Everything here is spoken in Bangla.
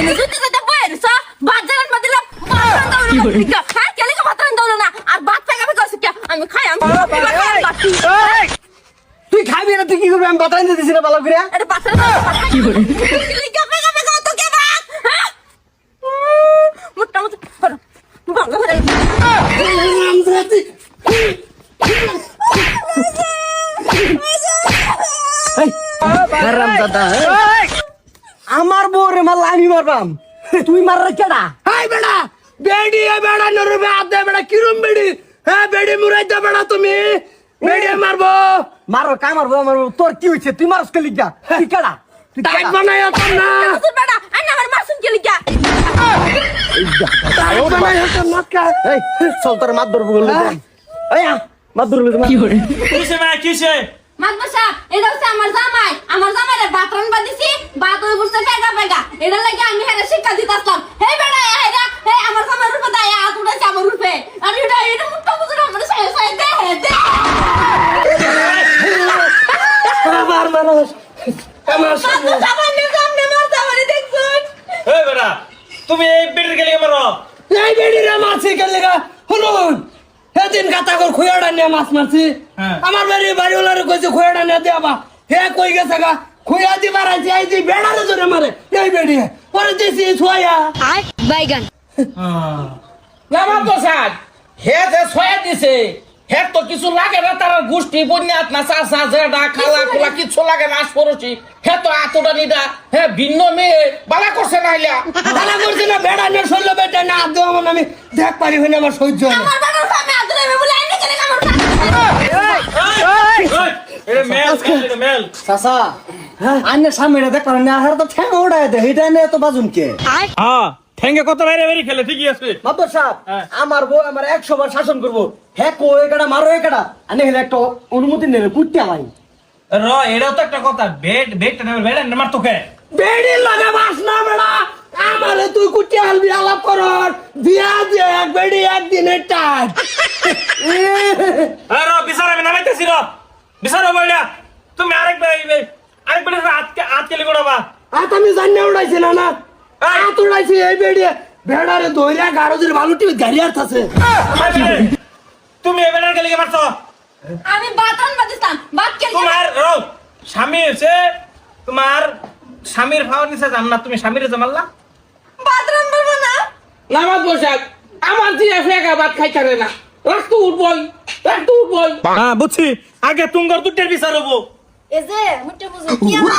এনে জুতে জুতে বইরেছ ভাত জানান বাদিলাম হ্যাঁ কেলে কে ভাত রান দাও না আর ভাত খাইবে কইছ কি আমি খাই আমি তুই খাবি না তুই কি করবি আমি বাতাই দিতেছি না ভালো করে আরে পাছরে কি করে কাপে কাপে কত কে ভাত হ্যাঁ মোটামুটি করো ভালো করে আমার বউরে মারলা আমি মারবাম তুই মাররা কেডা হাই বেড়া বেডি এ বেড়া নরবে আদে বেড়া কিরম বেডি হ্যাঁ বেডি মুরাই দে বেড়া তুমি বেডি মারবো মারো কাই মারবো মারবো তোর কি হইছে তুই মারস কে লিগা তুই কেডা তুই টাইট বানায় তো না তুই বেটা আইনা আমার মাসুম কে লিগা টাইট বানায় তো না কা এই চল তোর মাত ধরবো বলে এই মাত ধরবো কি করে কিসে ভাই কিসে মাদবাসা এটা হচ্ছে আমার জামাইরে ভাত রান বাদিছি ভাত ওই বুঝতে ফেগা ফেগা এটা লাগি আমি হেরে শিক্ষা দিতাম হে বেটা এরা হে আমার জামাইর রূপে দায়া হাত উঠাইছে আমার রূপে আর এটা মুট্টা বুঝুন আমার সাই সাই দে আবার মানুষ আমার সামনে মারতে আমারে দেখছুন এই বেটা তুমি এই বেটির গেলে মারো এই বেডি রে মারছি কে লাগা শুনুন সেদিন গাতা কর খুয়াড়া নিয়ে মাছ মারছি আমার বাড়িওয়ালারে কইছে খুয়াড়া নিয়ে দেবা হে কই গেছে গা খুয়া দি মারাইছি এই দি বেড়ারে ধরে মারে এই বেডি পরে দিছি ছয়া বাইগান লামা প্রসাদ হে যে ছয়া দিছে হে তো কিছু লাগে না তার গোষ্ঠী বন্যাত না চাষা জেডা খালা খোলা কিছু লাগে না পড়ছি হে তো আতটা নিদা হে ভিন্ন মেয়ে বালা করছে না হইলা তালা করছি না বেড়া নিয়ে শৈল বেটা না আদৌ আমার আমি দেখ পারি হইনি আমার সহ্য হয় না। আমার বাবার সামনে আদরে বলে আইনে কেন আমার এটা মেল এটা মেল চাচা আন্নে সামনে দেখ পারেন না আর তো ঠ্যাং ওড়ায় দে এটা নিয়ে তো বাজুন কে হ্যাঁ ঠেঙ্গে কত বাইরে বাইরে খেলে ঠিকই আছে মাদর সাহেব আমার বউ আমার 100 বার শাসন করবো হ্যাঁ কো একাডা মারো একাডা আনে হেলে একটা অনুমতি নেবে কুটতে আমায় র এটাও তো একটা কথা বেডটা নেবে বেড়া মার তোকে বেড়ি লাগা বাস না বেড়া আমারে তুই কুটি আলবি আলাপ কর দিয়া দে এক বেড়ি একদিনের টাট আর বিচার আমি নামাইতেছি র বিচার বইলা তুমি আরেক বেড়ে হাত কেলি করবা আত আমি জানি উড়াইছি না না আত উড়াইছি এই বেড়ি বেড়ারে দইরা গারোদের বালুটি গাড়িয়ার আছে তুমি এই বেড়ার গেলে মারছো আমি ভাত রান বাদিতাম ভাত কে তোমার স্বামী হচ্ছে তোমার স্বামীর ভাও নিচে জান না তুমি স্বামীর জামাল্লা ভাত রান বলবো না লামা প্রসাদ আমার দিয়ে ফেগা ভাত খাইতারে না রাখতো উঠবই হ্যাঁ বুঝছি আগে তুঙ্গর দুটের বিচার হবো এই যে মুটে বুঝো কি আমার